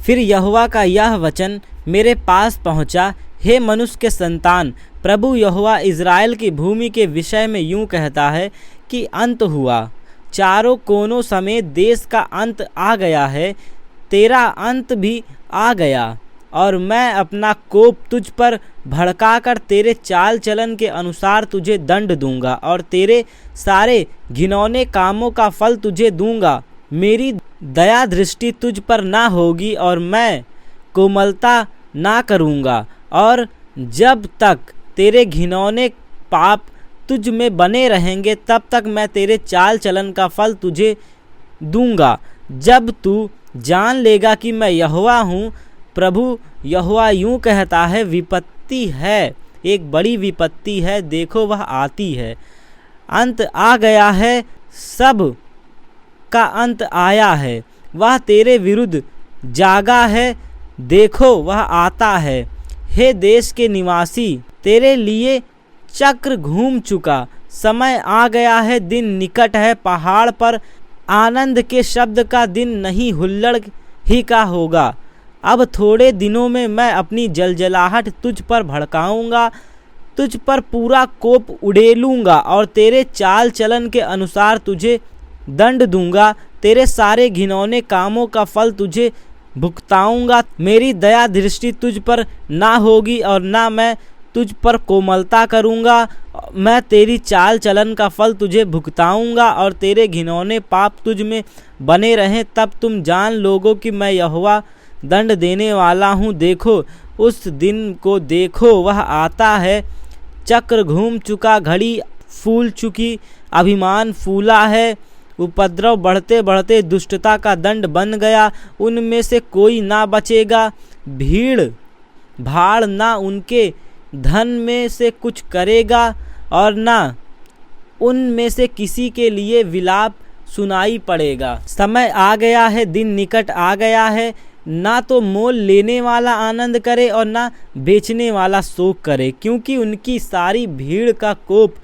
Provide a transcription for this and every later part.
फिर यहोवा का यह वचन मेरे पास पहुंचा, हे मनुष्य के संतान, प्रभु यहोवा इज़राइल की भूमि के विषय में यूं कहता है कि अंत हुआ, चारों कोनों समेत देश का अंत आ गया है, तेरा अंत भी आ गया, और मैं अपना कोप तुझ पर भड़काकर तेरे चाल चलन के अनुसार तुझे दंड दूंगा और तेरे सारे घिनौने कामों का फल तुझे दूंगा। मेरी दया दृष्टि तुझ पर ना होगी और मैं कोमलता ना करूंगा, और जब तक तेरे घिनौने पाप तुझ में बने रहेंगे तब तक मैं तेरे चाल चलन का फल तुझे दूंगा। जब तू जान लेगा कि मैं यहोवा हूँ, प्रभु यहोवा यूं कहता है, विपत्ति है, एक बड़ी विपत्ति है, देखो वह आती है, अंत आ गया है, सब का अंत आया है, वह तेरे विरुद्ध जागा है, देखो वह आता है। हे देश के निवासी, तेरे लिए चक्र घूम चुका, समय आ गया है, दिन निकट है, पहाड़ पर आनंद के शब्द का दिन नहीं, हुल्लड़ ही का होगा। अब थोड़े दिनों में मैं अपनी जलजलाहट तुझ पर भड़काऊंगा, तुझ पर पूरा कोप उड़ेलूंगा और तेरे चाल चलन के अनुसार तुझे दंड दूंगा, तेरे सारे घिनौने कामों का फल तुझे भुगताऊंगा। मेरी दया दृष्टि तुझ पर ना होगी और ना मैं तुझ पर कोमलता करूंगा, मैं तेरी चाल चलन का फल तुझे भुगताऊंगा और तेरे घिनौने पाप तुझ में बने रहें। तब तुम जान लोगे कि मैं यहोवा दंड देने वाला हूँ। देखो उस दिन को देखो, वह आता है, चक्र घूम चुका, घड़ी फूल चुकी, अभिमान फूला है, उपद्रव बढ़ते बढ़ते दुष्टता का दंड बन गया, उनमें से कोई ना बचेगा, भीड़ भाड़ ना उनके धन में से कुछ करेगा और ना उनमें से किसी के लिए विलाप सुनाई पड़ेगा। समय आ गया है, दिन निकट आ गया है, ना तो मोल लेने वाला आनंद करे और ना बेचने वाला शोक करे, क्योंकि उनकी सारी भीड़ का कोप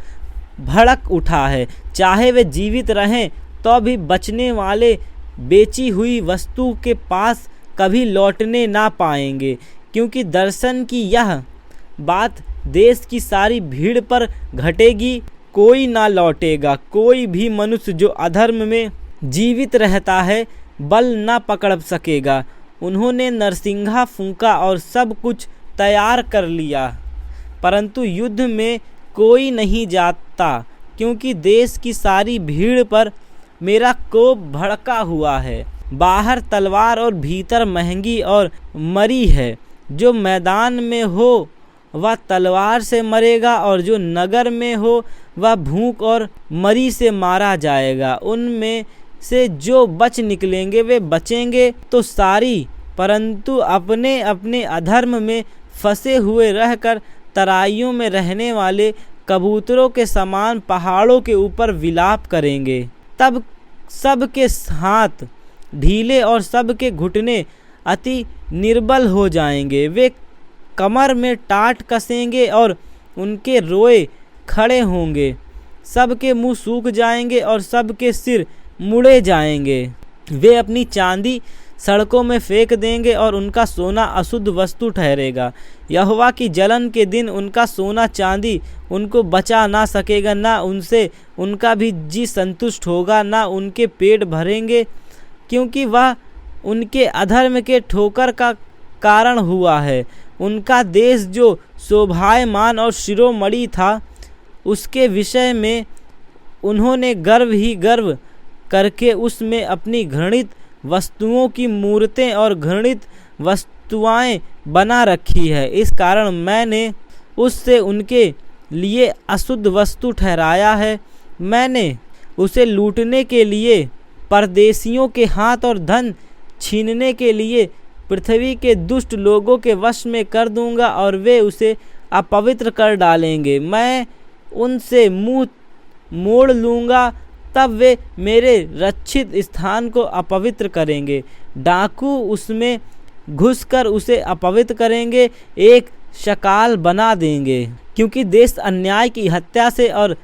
भड़क उठा है। चाहे वे जीवित रहें तो भी बचने वाले बेची हुई वस्तु के पास कभी लौटने ना पाएंगे, क्योंकि दर्शन की यह बात देश की सारी भीड़ पर घटेगी, कोई ना लौटेगा। कोई भी मनुष्य जो अधर्म में जीवित रहता है बल ना पकड़ सकेगा। उन्होंने नरसिंगा फूंका और सब कुछ तैयार कर लिया, परंतु युद्ध में कोई नहीं जाता, क्योंकि देश की सारी भीड़ पर मेरा कोप भड़का हुआ है। बाहर तलवार और भीतर महंगी और मरी है। जो मैदान में हो वह तलवार से मरेगा और जो नगर में हो वह भूख और मरी से मारा जाएगा। उनमें से जो बच निकलेंगे वे बचेंगे तो सारी, परंतु अपने अपने अधर्म में फंसे हुए रहकर तराइयों में रहने वाले कबूतरों के समान पहाड़ों के ऊपर विलाप करेंगे। तब सब के हाथ ढीले और सब के घुटने अति निर्बल हो जाएंगे। वे कमर में टाट कसेंगे और उनके रोए खड़े होंगे। सबके मुंह सूख जाएंगे और सबके सिर मुड़े जाएंगे। वे अपनी चांदी सड़कों में फेंक देंगे और उनका सोना अशुद्ध वस्तु ठहरेगा। यहोवा की जलन के दिन उनका सोना चांदी उनको बचा ना सकेगा, ना उनसे उनका भी जी संतुष्ट होगा, ना उनके पेट भरेंगे, क्योंकि वह उनके अधर्म के ठोकर का कारण हुआ है। उनका देश जो शोभायमान और शिरोमणि था, उसके विषय में उन्होंने गर्व ही गर्व करके उसमें अपनी घृणित वस्तुओं की मूर्तें और घृणित वस्तुएं बना रखी है। इस कारण मैंने उससे उनके लिए अशुद्ध वस्तु ठहराया है। मैंने उसे लूटने के लिए परदेशियों के हाथ और धन छीनने के लिए पृथ्वी के दुष्ट लोगों के वश में कर दूंगा और वे उसे अपवित्र कर डालेंगे। मैं उनसे मुंह मोड़ लूँगा, तब वे मेरे रक्षित स्थान को अपवित्र करेंगे। डाकू उसमें घुसकर उसे अपवित्र करेंगे, एक शकाल बना देंगे, क्योंकि देश अन्याय की हत्या से और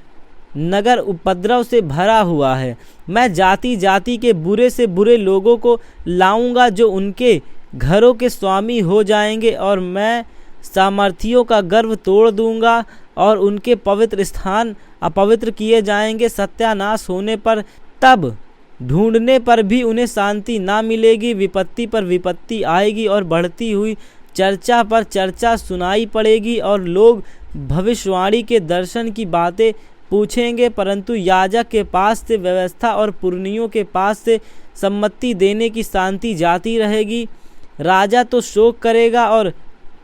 नगर उपद्रव से भरा हुआ है। मैं जाति जाति के बुरे से बुरे लोगों को लाऊंगा जो उनके घरों के स्वामी हो जाएंगे और मैं सामर्थियों का गर्व तोड़ दूंगा और उनके पवित्र स्थान अपवित्र किए जाएंगे। सत्यानाश होने पर, तब ढूंढने पर भी उन्हें शांति ना मिलेगी। विपत्ति पर विपत्ति आएगी और बढ़ती हुई चर्चा पर चर्चा सुनाई पड़ेगी और लोग भविष्यवाणी के दर्शन की बातें पूछेंगे, परंतु याजक के पास से व्यवस्था और पुरनियों के पास से सम्मति देने की शांति जाती रहेगी। राजा तो शोक करेगा और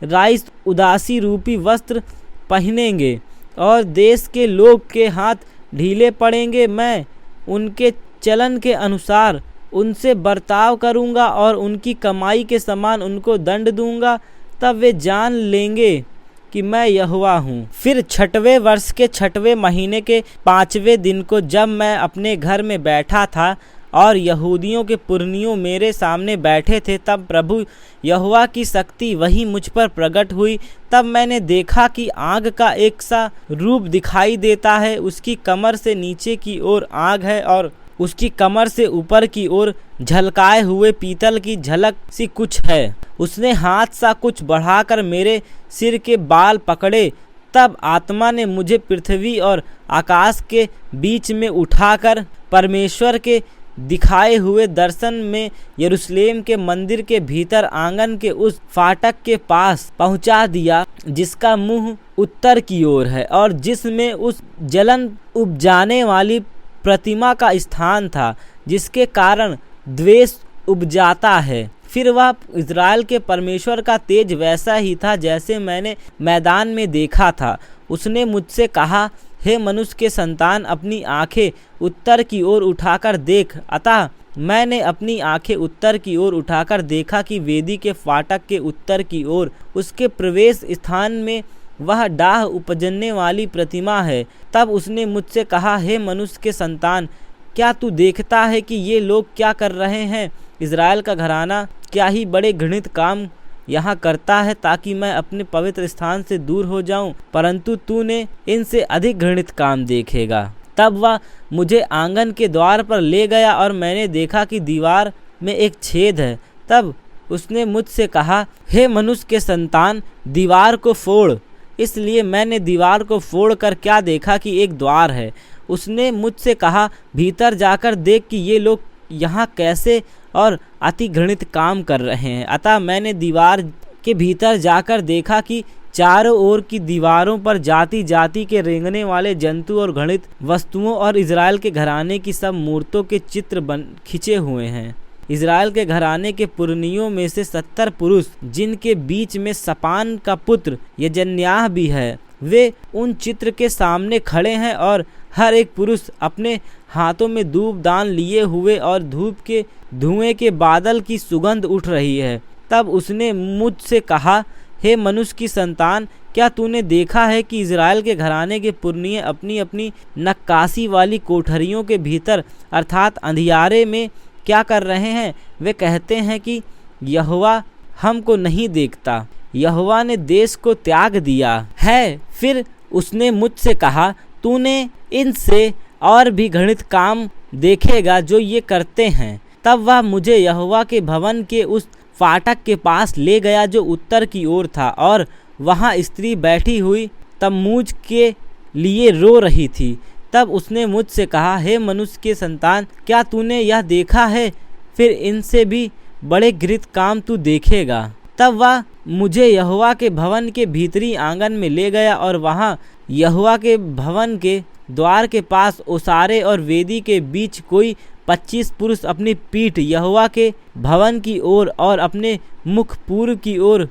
राइस उदासी रूपी वस्त्र पहनेंगे और देश के लोग के हाथ ढीले पड़ेंगे। मैं उनके चलन के अनुसार उनसे बर्ताव करूंगा और उनकी कमाई के समान उनको दंड दूंगा। तब वे जान लेंगे कि मैं यहोवा हूँ। फिर 6वें वर्ष के 6वें महीने के 5वें दिन को, जब मैं अपने घर में बैठा था और यहूदियों के पुरनियों मेरे सामने बैठे थे, तब प्रभु यहोवा की शक्ति वही मुझ पर प्रकट हुई। तब मैंने देखा कि आग का एक सा रूप दिखाई देता है। उसकी कमर से नीचे की ओर आग है और उसकी कमर से ऊपर की ओर झलकाए हुए पीतल की झलक सी कुछ है। उसने हाथ सा कुछ बढ़ाकर मेरे सिर के बाल पकड़े। तब आत्मा ने मुझे पृथ्वी और आकाश के बीच में उठाकर परमेश्वर के दिखाए हुए दर्शन में यरूशलेम के मंदिर के भीतर आंगन के उस फाटक के पास पहुंचा दिया जिसका मुंह उत्तर की ओर है और जिसमें उस जलन उपजाने वाली प्रतिमा का स्थान था, जिसके कारण द्वेष उपजाता है। फिर वह इज़राइल के परमेश्वर का तेज वैसा ही था जैसे मैंने मैदान में देखा था। उसने मुझसे कहा, हे मनुष्य के संतान, अपनी आंखें उत्तर की ओर उठाकर देख। अतः मैंने अपनी आंखें उत्तर की ओर उठाकर देखा कि वेदी के फाटक के उत्तर की ओर उसके प्रवेश स्थान में वह डाह उपजने वाली प्रतिमा है। तब उसने मुझसे कहा, हे मनुष्य के संतान, क्या तू देखता है कि ये लोग क्या कर रहे हैं? इज़राइल का घराना क्या ही बड़े घृणित काम यहाँ करता है ताकि मैं अपने पवित्र स्थान से दूर हो जाऊं, परंतु तूने इनसे अधिक घृणित काम देखेगा। तब वह मुझे आंगन के द्वार पर ले गया और मैंने देखा कि दीवार में एक छेद है। तब उसने मुझसे कहा, हे मनुष्य के संतान, दीवार को फोड़। इसलिए मैंने दीवार को फोड़कर क्या देखा कि एक द्वार है। उसने मुझसे कहा, भीतर जाकर देख कि ये लोग यहाँ कैसे और अति घृणित काम कर रहे हैं। अतः मैंने दीवार के भीतर जाकर देखा कि चारों ओर की दीवारों पर जाति जाति के रेंगने वाले जंतु और घृणित वस्तुओं और इज़राइल के घराने की सब मूर्तों के चित्र खिंचे हुए हैं। इज़राइल के घराने के पुरनियों में से 70 पुरुष, जिनके बीच में सपान का पुत्र यजन्याह भी है, वे उन चित्र के सामने खड़े हैं और हर एक पुरुष अपने हाथों में धूप दान लिए हुए और धूप के धुएं के बादल की सुगंध उठ रही है। तब उसने मुझसे कहा, हे मनुष्य की संतान, क्या तूने देखा है कि इज़राइल के घराने के पुरनिये अपनी अपनी नक्काशी वाली कोठरियों के भीतर अर्थात अंधियारे में क्या कर रहे हैं? वे कहते हैं कि यहोवा हमको नहीं देखता, यहोवा ने देश को त्याग दिया है। फिर उसने मुझसे कहा, तूने इनसे और भी घृणित काम देखेगा जो ये करते हैं। तब वह मुझे यहोवा के भवन के उस फाटक के पास ले गया जो उत्तर की ओर था, और वहाँ स्त्री बैठी हुई तम्मूज के लिए रो रही थी। तब उसने मुझसे कहा, हे मनुष्य के संतान, क्या तूने यह देखा है? फिर इनसे भी बड़े घृणित काम तू देखेगा। तब वह मुझे यहोवा के भवन के भीतरी आंगन में ले गया और वहाँ यहोवा के भवन के द्वार के पास ओसारे और वेदी के बीच कोई 25 पुरुष अपनी पीठ यहोवा के भवन की ओर और अपने मुख पूर्व की ओर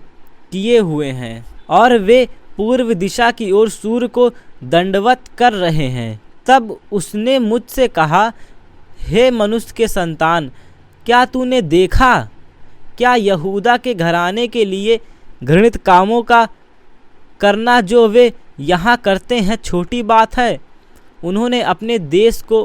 किए हुए हैं, और वे पूर्व दिशा की ओर सूर्य को दंडवत कर रहे हैं। तब उसने मुझसे कहा, हे मनुष्य के संतान, क्या तूने देखा? क्या यहूदा के घराने के लिए घृणित कामों का करना जो वे यहाँ करते हैं छोटी बात है? उन्होंने अपने देश को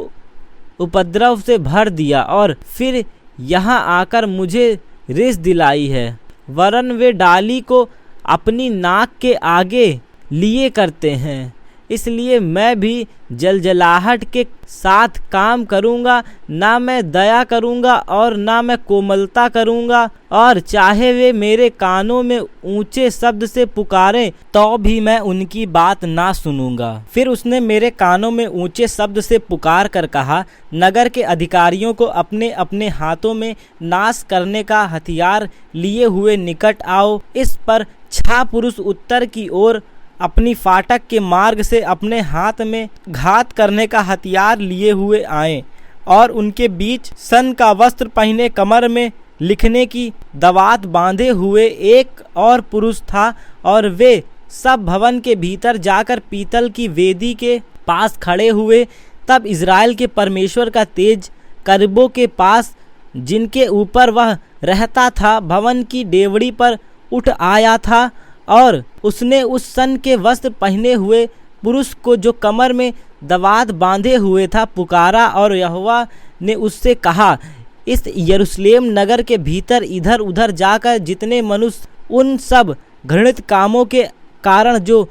उपद्रव से भर दिया और फिर यहाँ आकर मुझे रिस दिलाई है। वरन वे डाली को अपनी नाक के आगे लिए करते हैं। इसलिए मैं भी जलजलाहट के साथ काम करूँगा, ना मैं दया करूँगा और ना मैं कोमलता करूँगा। और चाहे वे मेरे कानों में ऊंचे शब्द से पुकारें तो भी मैं उनकी बात ना सुनूंगा। फिर उसने मेरे कानों में ऊंचे शब्द से पुकार कर कहा, नगर के अधिकारियों को अपने अपने हाथों में नाश करने का हथियार लिए हुए निकट आओ। इस पर 6 पुरुष उत्तर की ओर अपनी फाटक के मार्ग से अपने हाथ में घात करने का हथियार लिए हुए आए, और उनके बीच सन का वस्त्र पहने कमर में लिखने की दवात बांधे हुए एक और पुरुष था। और वे सब भवन के भीतर जाकर पीतल की वेदी के पास खड़े हुए। तब इज़राइल के परमेश्वर का तेज करबों के पास, जिनके ऊपर वह रहता था, भवन की डेवड़ी पर उठ आया था, और उसने उस सन के वस्त्र पहने हुए पुरुष को, जो कमर में दवात बांधे हुए था, पुकारा। और यहोवा ने उससे कहा, इस यरूशलेम नगर के भीतर इधर उधर जाकर जितने मनुष्य उन सब घृणित कामों के कारण जो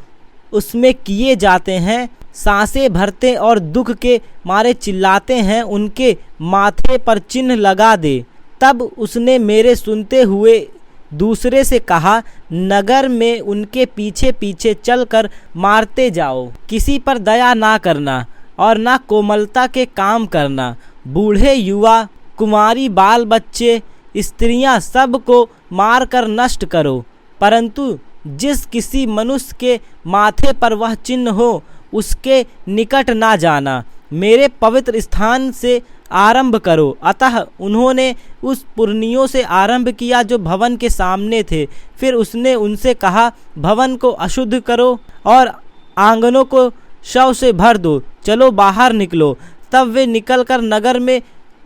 उसमें किए जाते हैं, सांसें भरते और दुख के मारे चिल्लाते हैं, उनके माथे पर चिन्ह लगा दे। तब उसने मेरे सुनते हुए दूसरे से कहा, नगर में उनके पीछे पीछे चलकर मारते जाओ, किसी पर दया ना करना और ना कोमलता के काम करना। बूढ़े, युवा, कुमारी, बाल बच्चे, स्त्रियां, सब को मार कर नष्ट करो, परंतु जिस किसी मनुष्य के माथे पर वह चिन्ह हो, उसके निकट ना जाना। मेरे पवित्र स्थान से आरंभ करो। अतः उन्होंने उस पुरनियों से आरंभ किया जो भवन के सामने थे। फिर उसने उनसे कहा, भवन को अशुद्ध करो और आंगनों को शव से भर दो, चलो बाहर निकलो। तब वे निकलकर नगर में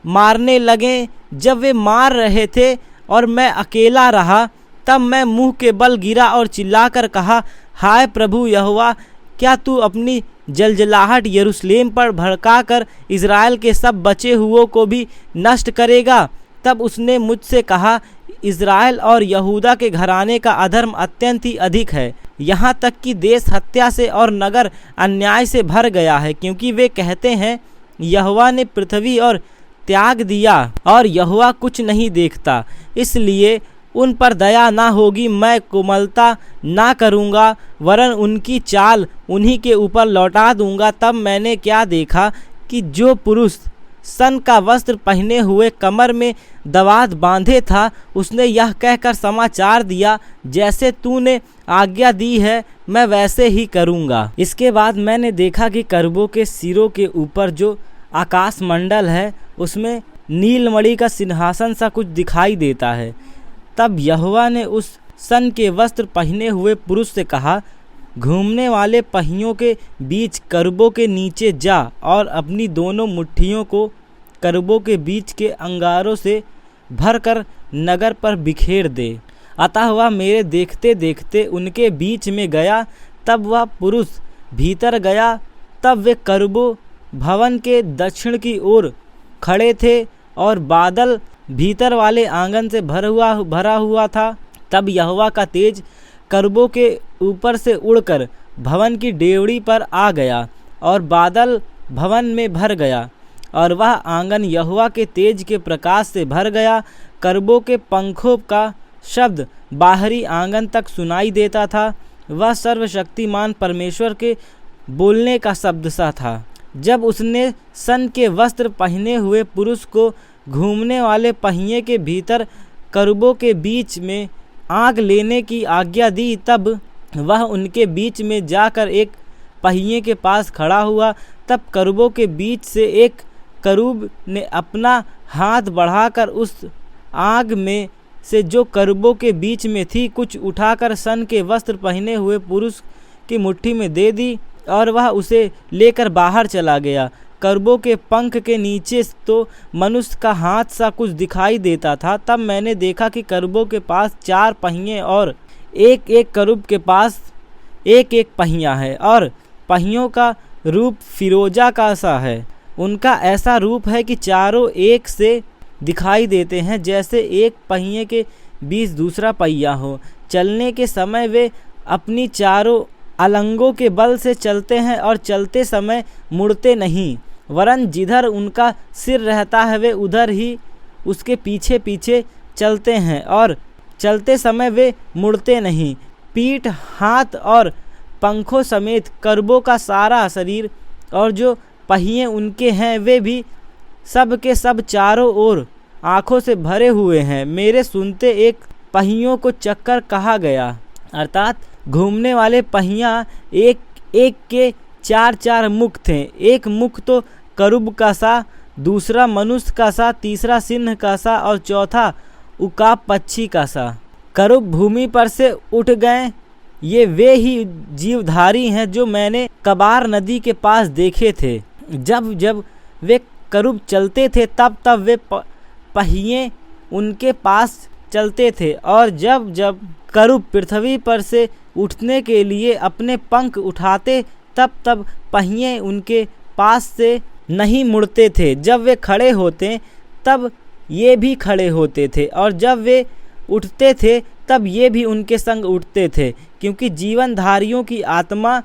मारने लगे। जब वे मार रहे थे और मैं अकेला रहा, तब मैं मुंह के बल गिरा और चिल्लाकर कहा, हाय प्रभु यहोवा, क्या तू अपनी जलजलाहट यरूशलेम पर भड़काकर इज़राइल के सब बचे हुओं को भी नष्ट करेगा? तब उसने मुझसे कहा, इज़राइल और यहूदा के घराने का अधर्म अत्यंत ही अधिक है, यहाँ तक कि देश हत्या से और नगर अन्याय से भर गया है, क्योंकि वे कहते हैं, यहोवा ने पृथ्वी और त्याग दिया और यहोवा कुछ नहीं देखता। इसलिए उन पर दया ना होगी, मैं कोमलता ना करूँगा, वरन उनकी चाल उन्हीं के ऊपर लौटा दूँगा। तब मैंने क्या देखा कि जो पुरुष सन का वस्त्र पहने हुए कमर में दवात बांधे था, उसने यह कहकर समाचार दिया, जैसे तूने आज्ञा दी है मैं वैसे ही करूँगा। इसके बाद मैंने देखा कि करबों के सिरों के ऊपर जो आकाश मंडल है, उसमें नीलमणि का सिंहासन सा कुछ दिखाई देता है। तब यहोवा ने उस सन के वस्त्र पहने हुए पुरुष से कहा, घूमने वाले पहियों के बीच करबों के नीचे जा और अपनी दोनों मुट्ठियों को करबों के बीच के अंगारों से भरकर नगर पर बिखेर दे। अतः वह मेरे देखते देखते उनके बीच में गया। तब वह पुरुष भीतर गया। तब वे करबों भवन के दक्षिण की ओर खड़े थे और बादल भीतर वाले आंगन से भरा हुआ था। तब यहोवा का तेज करबों के ऊपर से उड़कर भवन की डेवड़ी पर आ गया और बादल भवन में भर गया और वह आंगन यहोवा के तेज के प्रकाश से भर गया। करबों के पंखों का शब्द बाहरी आंगन तक सुनाई देता था। वह सर्वशक्तिमान परमेश्वर के बोलने का शब्द सा था। जब उसने सन के वस्त्र पहने हुए पुरुष को घूमने वाले पहिए के भीतर करबों के बीच में आग लेने की आज्ञा दी, तब वह उनके बीच में जाकर एक पहिए के पास खड़ा हुआ। तब करबों के बीच से एक करूब ने अपना हाथ बढ़ाकर उस आग में से जो करबों के बीच में थी कुछ उठाकर सन के वस्त्र पहने हुए पुरुष की मुट्ठी में दे दी और वह उसे लेकर बाहर चला गया। करबों के पंख के नीचे तो मनुष्य का हाथ सा कुछ दिखाई देता था। तब मैंने देखा कि करबों के पास 4 पहिए और एक एक करूब के पास एक एक पहिया है और पहियों का रूप फिरोजा का सा है। उनका ऐसा रूप है कि चारों एक से दिखाई देते हैं, जैसे एक पहिए के बीच दूसरा पहिया हो। चलने के समय वे अपनी चारों अलंगों के बल से चलते हैं और चलते समय मुड़ते नहीं, वरन जिधर उनका सिर रहता है वे उधर ही उसके पीछे पीछे चलते हैं और चलते समय वे मुड़ते नहीं। पीठ, हाथ और पंखों समेत करूबों का सारा शरीर और जो पहिए उनके हैं वे भी सब के सब चारों ओर आँखों से भरे हुए हैं। मेरे सुनते एक पहियों को चक्कर कहा गया, अर्थात घूमने वाले पहिया एक एक के चार चार मुख थे। एक मुख तो करूब का सा, दूसरा मनुष्य का सा, तीसरा सिंह का सा और चौथा उकाब पक्षी का सा। करूब भूमि पर से उठ गए। ये वे ही जीवधारी हैं जो मैंने कबार नदी के पास देखे थे। जब जब वे करूब चलते थे तब तब वे पहिए उनके पास चलते थे, और जब जब करूब पृथ्वी पर से उठने के लिए अपने पंख उठाते तब तब पहिए उनके पास से नहीं मुड़ते थे। जब वे खड़े होते तब ये भी खड़े होते थे, और जब वे उठते थे तब ये भी उनके संग उठते थे, क्योंकि जीवनधारियों की आत्मा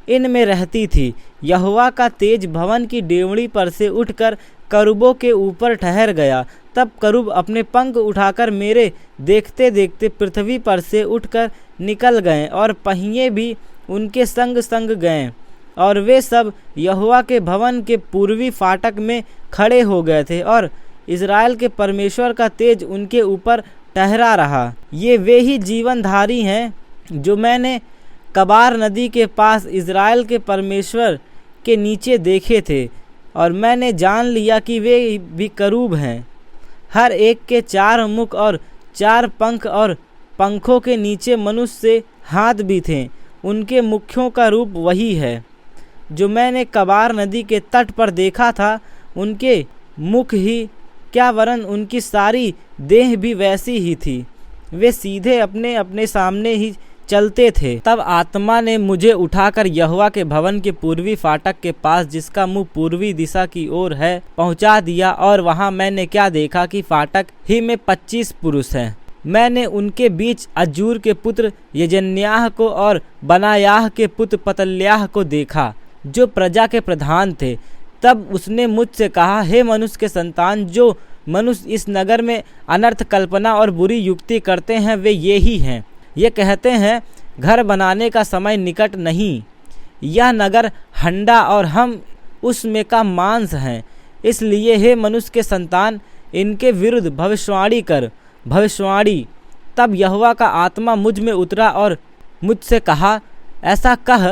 इनमें रहती थी। यहोवा का तेज भवन की डेवढ़ी पर से उठकर करूबों के ऊपर ठहर गया। तब करूब अपने पंख उठाकर मेरे देखते देखते पृथ्वी पर से उठकर निकल गए, और पहिए भी उनके संग संग गए, और वे सब यहोवा के भवन के पूर्वी फाटक में खड़े हो गए थे, और इज़राइल के परमेश्वर का तेज उनके ऊपर ठहरा रहा। ये वे ही जीवनधारी हैं जो मैंने कबार नदी के पास इज़राइल के परमेश्वर के नीचे देखे थे, और मैंने जान लिया कि वे भी करूब हैं। हर एक के चार मुख और चार पंख, और पंखों के नीचे मनुष्य से हाथ भी थे। उनके मुखों का रूप वही है जो मैंने कबार नदी के तट पर देखा था। उनके मुख ही क्या, वरन उनकी सारी देह भी वैसी ही थी। वे सीधे अपने अपने सामने ही चलते थे। तब आत्मा ने मुझे उठाकर यहोवा के भवन के पूर्वी फाटक के पास, जिसका मुंह पूर्वी दिशा की ओर है, पहुंचा दिया, और वहां मैंने क्या देखा कि फाटक ही में 25 पुरुष हैं। मैंने उनके बीच अजूर के पुत्र यजन्याह को और बनायाह के पुत्र पतल्याह को देखा, जो प्रजा के प्रधान थे। तब उसने मुझसे कहा, हे मनुष्य के संतान, जो मनुष्य इस नगर में अनर्थ कल्पना और बुरी युक्ति करते हैं वे ये ही हैं। ये कहते हैं, घर बनाने का समय निकट नहीं, यह नगर हंडा और हम उसमें का मांस हैं। इसलिए हे मनुष्य के संतान, इनके विरुद्ध भविष्यवाणी कर। भविष्यवाणी। तब यहोवा का आत्मा मुझ में उतरा और मुझसे कहा, ऐसा कह,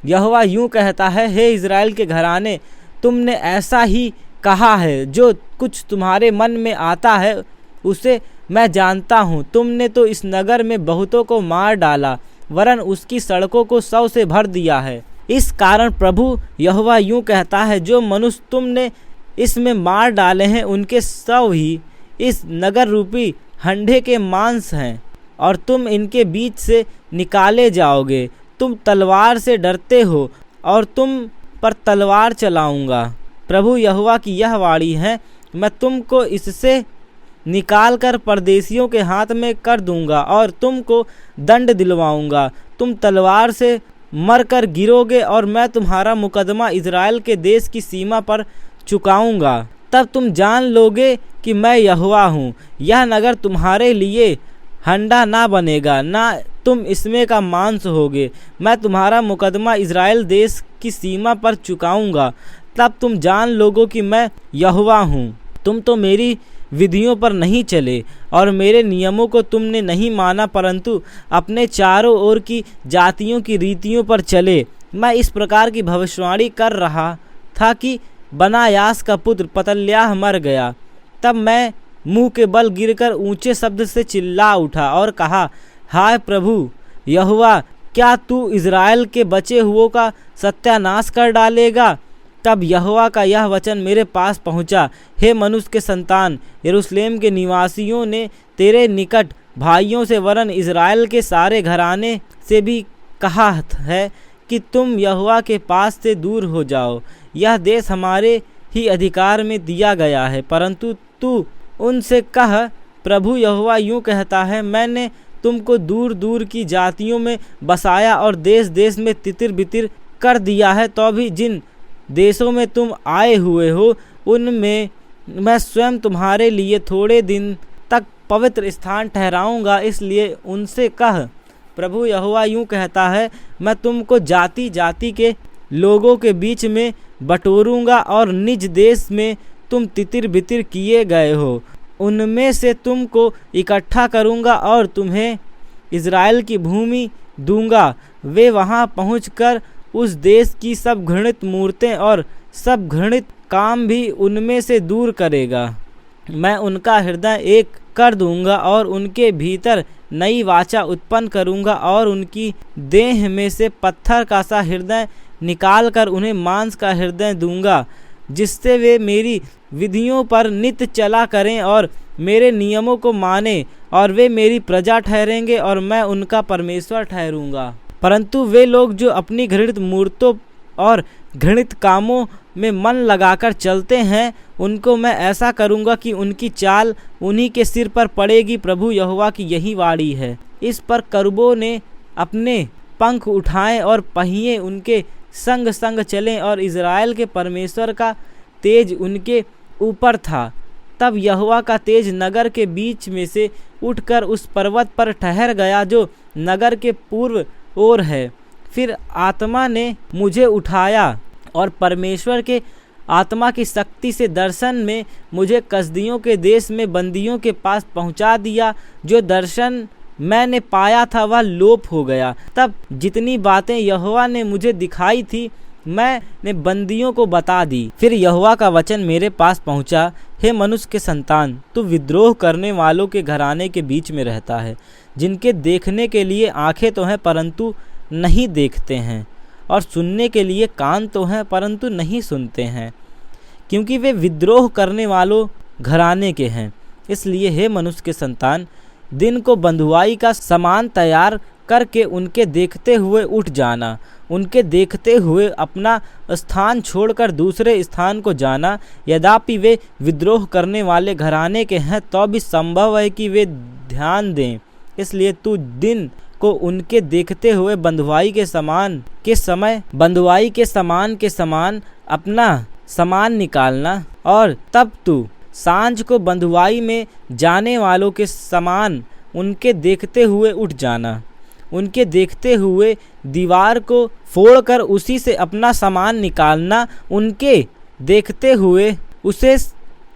यहोवा यूँ कहता है, हे इज़राइल के घराने, तुमने ऐसा ही कहा है। जो कुछ तुम्हारे मन में आता है उसे मैं जानता हूँ। तुमने तो इस नगर में बहुतों को मार डाला, वरन उसकी सड़कों को शव से भर दिया है। इस कारण प्रभु यहोवा यूँ कहता है, जो मनुष्य तुमने इसमें मार डाले हैं उनके शव ही इस नगर रूपी हंडे के मांस हैं, और तुम इनके बीच से निकाले जाओगे। तुम तलवार से डरते हो, और तुम पर तलवार चलाऊंगा। प्रभु यहोवा की यह वाणी है, मैं तुमको इससे निकाल कर परदेशियों के हाथ में कर दूंगा, और तुमको दंड दिलवाऊंगा। तुम तलवार से मर कर गिरोगे, और मैं तुम्हारा मुकदमा इज़राइल के देश की सीमा पर चुकाऊंगा। तब तुम जान लोगे कि मैं यहोवा हूँ। यह नगर तुम्हारे लिए हंडा ना बनेगा, ना तुम इसमें का मांस होगे। मैं तुम्हारा मुकदमा इज़राइल देश की सीमा पर चुकाऊंगा। तब तुम जान लोगो कि मैं यहोवा हूँ। तुम तो मेरी विधियों पर नहीं चले, और मेरे नियमों को तुमने नहीं माना, परंतु अपने चारों ओर की जातियों की रीतियों पर चले। मैं इस प्रकार की भविष्यवाणी कर रहा था कि बनायास का पुत्र पतल्याह मर गया। तब मैं मुंह के बल गिरकर ऊंचे शब्द से चिल्ला उठा और कहा, हाय प्रभु यहोवा, क्या तू इज़राइल के बचे हुओं का सत्यानाश कर डालेगा? तब यहोवा का यह वचन मेरे पास पहुंचा, हे मनुष्य के संतान, यरूशलेम के निवासियों ने तेरे निकट भाइयों से, वरन इज़राइल के सारे घराने से भी कहा है कि तुम यहोवा के पास से दूर हो जाओ। यह देश हमारे ही अधिकार में दिया गया है, परंतु तू उनसे कह, प्रभु यहोवा यूँ कहता है, मैंने तुमको दूर दूर की जातियों में बसाया और देश देश में तितिर बितिर कर दिया है, तो भी जिन देशों में तुम आए हुए हो उनमें मैं स्वयं तुम्हारे लिए थोड़े दिन तक पवित्र स्थान ठहराऊंगा। इसलिए उनसे कह, प्रभु यहोवा यूँ कहता है, मैं तुमको जाति जाति के लोगों के बीच में बटोरूंगा और निज देश में तुम तितिर बितिर किए गए हो उनमें से तुमको इकट्ठा करूंगा और तुम्हें इज़राइल की भूमि दूंगा। वे वहां पहुंचकर उस देश की सब घृणित मूर्तें और सब घृणित काम भी उनमें से दूर करेगा। मैं उनका हृदय एक कर दूंगा और उनके भीतर नई वाचा उत्पन्न करूंगा और उनकी देह में से पत्थर का सा हृदय निकाल कर उन्हें मांस का हृदय दूंगा, जिससे वे मेरी विधियों पर नित्य चला करें और मेरे नियमों को माने, और वे मेरी प्रजा ठहरेंगे और मैं उनका परमेश्वर ठहरूंगा। परंतु वे लोग जो अपनी घृणित मूर्तों और घृणित कामों में मन लगाकर चलते हैं, उनको मैं ऐसा करूंगा कि उनकी चाल उन्हीं के सिर पर पड़ेगी। प्रभु यहोवा की यही वाणी है। इस पर करूबों ने अपने पंख उठाए और पहिए उनके संग संग चलें और इज़राइल के परमेश्वर का तेज उनके ऊपर था। तब यहोवा का तेज नगर के बीच में से उठकर उस पर्वत पर ठहर गया जो नगर के पूर्व ओर है। फिर आत्मा ने मुझे उठाया और परमेश्वर के आत्मा की शक्ति से दर्शन में मुझे कसदियों के देश में बंदियों के पास पहुंचा दिया। जो दर्शन मैंने पाया था वह लोप हो गया। तब जितनी बातें यहोवा ने मुझे दिखाई थी मैंने बंदियों को बता दी। फिर यहोवा का वचन मेरे पास पहुंचा, हे मनुष्य के संतान, तू विद्रोह करने वालों के घराने के बीच में रहता है, जिनके देखने के लिए आंखें तो हैं परंतु नहीं देखते हैं, और सुनने के लिए कान तो हैं परंतु नहीं सुनते हैं, क्योंकि वे विद्रोह करने वालों घराने के हैं। इसलिए हे मनुष्य के संतान, दिन को बंधुआई का सामान तैयार करके उनके देखते हुए उठ जाना। उनके देखते हुए अपना स्थान छोड़कर दूसरे स्थान को जाना। यद्यपि वे विद्रोह करने वाले घराने के हैं, तो भी संभव है कि वे ध्यान दें। इसलिए तू दिन को उनके देखते हुए बंधुआई के समान अपना सामान निकालना, और तब तू सांझ को बंधुआई में जाने वालों के समान उनके देखते हुए उठ जाना। उनके देखते हुए दीवार को फोड़कर उसी से अपना सामान निकालना। उनके देखते हुए उसे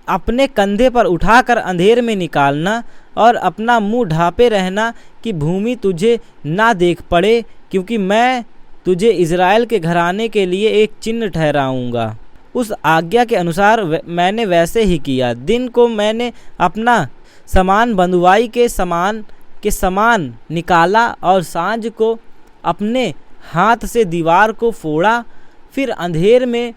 अपने कंधे पर उठाकर अंधेर में निकालना, और अपना मुंह ढांपे रहना कि भूमि तुझे ना देख पड़े, क्योंकि मैं तुझे इज़राइल के घराने के लिए एक चिन्ह ठहराऊंगा। उस आज्ञा के अनुसार मैंने वैसे ही किया। दिन को मैंने अपना सामान बंधुआई के समान निकाला और सांझ को अपने हाथ से दीवार को फोड़ा। फिर अंधेर में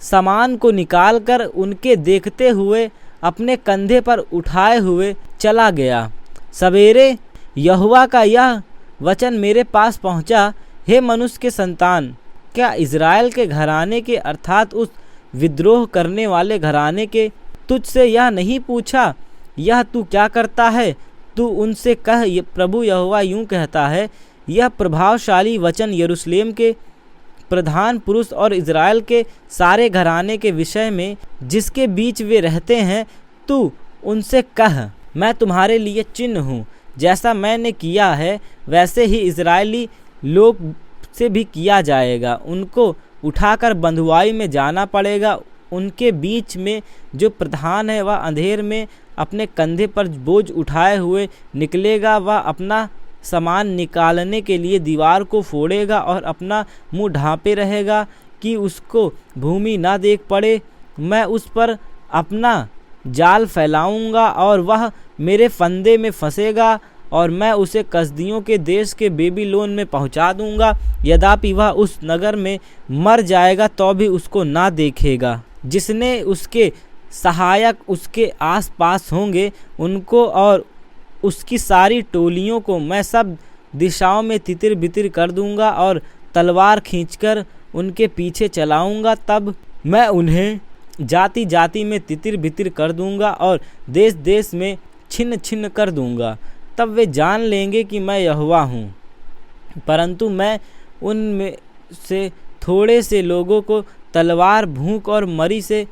सामान को निकालकर उनके देखते हुए अपने कंधे पर उठाए हुए चला गया। सवेरे यहोवा का यह वचन मेरे पास पहुंचा, हे मनुष्य के संतान, क्या इज़राइल के घराने के अर्थात उस विद्रोह करने वाले घराने के तुझसे यह नहीं पूछा, यह तू क्या करता है? तू उनसे कह, प्रभु यहोवा यूँ कहता है, यह प्रभावशाली वचन यरूशलेम के प्रधान पुरुष और इज़राइल के सारे घराने के विषय में जिसके बीच वे रहते हैं, तू उनसे कह, मैं तुम्हारे लिए चिन्ह हूँ। जैसा मैंने किया है वैसे ही इज़राइली लोग से भी किया जाएगा। उनको उठाकर बंधुआई में जाना पड़ेगा। उनके बीच में जो प्रधान है वह अंधेर में अपने कंधे पर बोझ उठाए हुए निकलेगा। वह अपना सामान निकालने के लिए दीवार को फोड़ेगा और अपना मुंह ढांपे रहेगा कि उसको भूमि ना देख पड़े। मैं उस पर अपना जाल फैलाऊंगा और वह मेरे फंदे में फंसेगा, और मैं उसे कसदियों के देश के बेबीलोन में पहुंचा दूंगा। यद्यपि वह उस नगर में मर जाएगा तो भी उसको ना देखेगा। जिसने उसके सहायक उसके आसपास होंगे, उनको और उसकी सारी टोलियों को मैं सब दिशाओं में तितिर बितिर कर दूंगा और तलवार खींचकर उनके पीछे चलाऊंगा। तब मैं उन्हें जाति जाति में तितिर बितिर कर दूंगा और देश देश में छिन्न छिन्न कर दूंगा। तब वे जान लेंगे कि मैं यहोवा हूँ। परंतु मैं उनमें से थोड़े से लोगों को तलवार, भूख और मरी से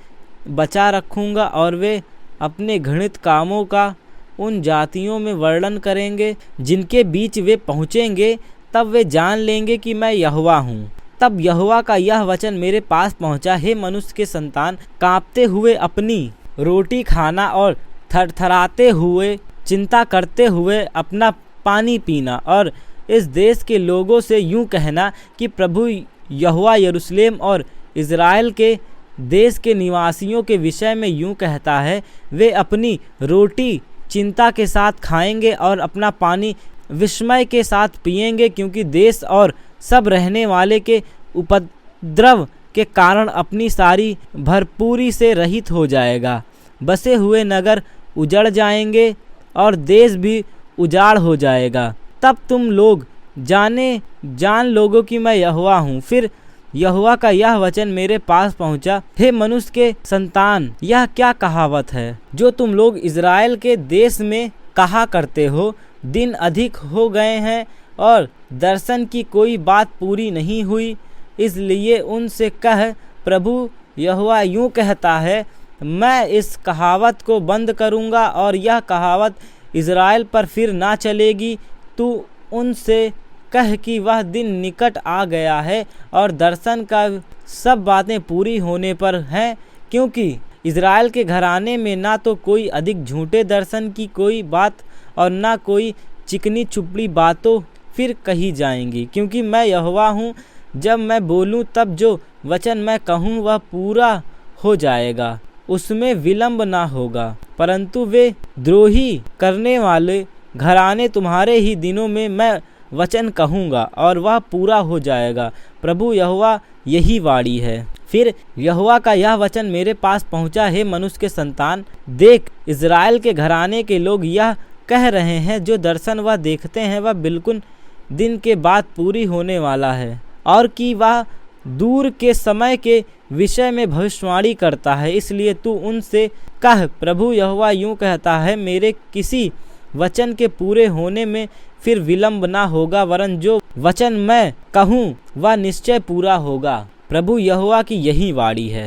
बचा रखूँगा, और वे अपने घृणित कामों का उन जातियों में वर्णन करेंगे जिनके बीच वे पहुँचेंगे। तब वे जान लेंगे कि मैं यहोवा हूँ। तब यहोवा का यह वचन मेरे पास पहुँचा, हे मनुष्य के संतान, काँपते हुए अपनी रोटी खाना और थरथराते हुए चिंता करते हुए अपना पानी पीना, और इस देश के लोगों से यूँ कहना कि प्रभु यहोवा यरूशलेम और इज़राइल के देश के निवासियों के विषय में यूँ कहता है, वे अपनी रोटी चिंता के साथ खाएंगे और अपना पानी विस्मय के साथ पिएंगे, क्योंकि देश और सब रहने वाले के उपद्रव के कारण अपनी सारी भरपूरी से रहित हो जाएगा। बसे हुए नगर उजड़ जाएंगे और देश भी उजाड़ हो जाएगा। तब तुम लोग जान लोगो कि मैं यहोवा हूँ। फिर यहोवा का यह वचन मेरे पास पहुँचा, हे मनुष्य के संतान, यह क्या कहावत है जो तुम लोग इज़राइल के देश में कहा करते हो? दिन अधिक हो गए हैं और दर्शन की कोई बात पूरी नहीं हुई। इसलिए उनसे कह, प्रभु यहोवा यूँ कहता है, मैं इस कहावत को बंद करूँगा और यह कहावत इज़राइल पर फिर ना चलेगी। तू उनसे कह कि वह दिन निकट आ गया है और दर्शन का सब बातें पूरी होने पर हैं, क्योंकि इज़राइल के घराने में ना तो कोई अधिक झूठे दर्शन की कोई बात और ना कोई चिकनी चुपड़ी बातों फिर कही जाएंगी। क्योंकि मैं यहोवा हूँ, जब मैं बोलूँ तब जो वचन मैं कहूँ वह पूरा हो जाएगा, उसमें विलंब ना होगा। परंतु वे द्रोही करने वाले घराने तुम्हारे ही दिनों में मैं वचन कहूँगा और वह पूरा हो जाएगा। प्रभु यहोवा यही वाणी है। फिर यहोवा का यह वचन मेरे पास पहुँचा, हे मनुष्य के संतान, देख, इज़राइल के घराने के लोग यह कह रहे हैं, जो दर्शन वह देखते हैं वह बिल्कुल दिन के बाद पूरी होने वाला है, और कि वह दूर के समय के विषय में भविष्यवाणी करता है। इसलिए तू उनसे कह, प्रभु यहोवा यूँ कहता है, मेरे किसी वचन के पूरे होने में फिर विलंब ना होगा, वरन जो वचन मैं कहूँ वह निश्चय पूरा होगा। प्रभु यहोवा की यही वाणी है।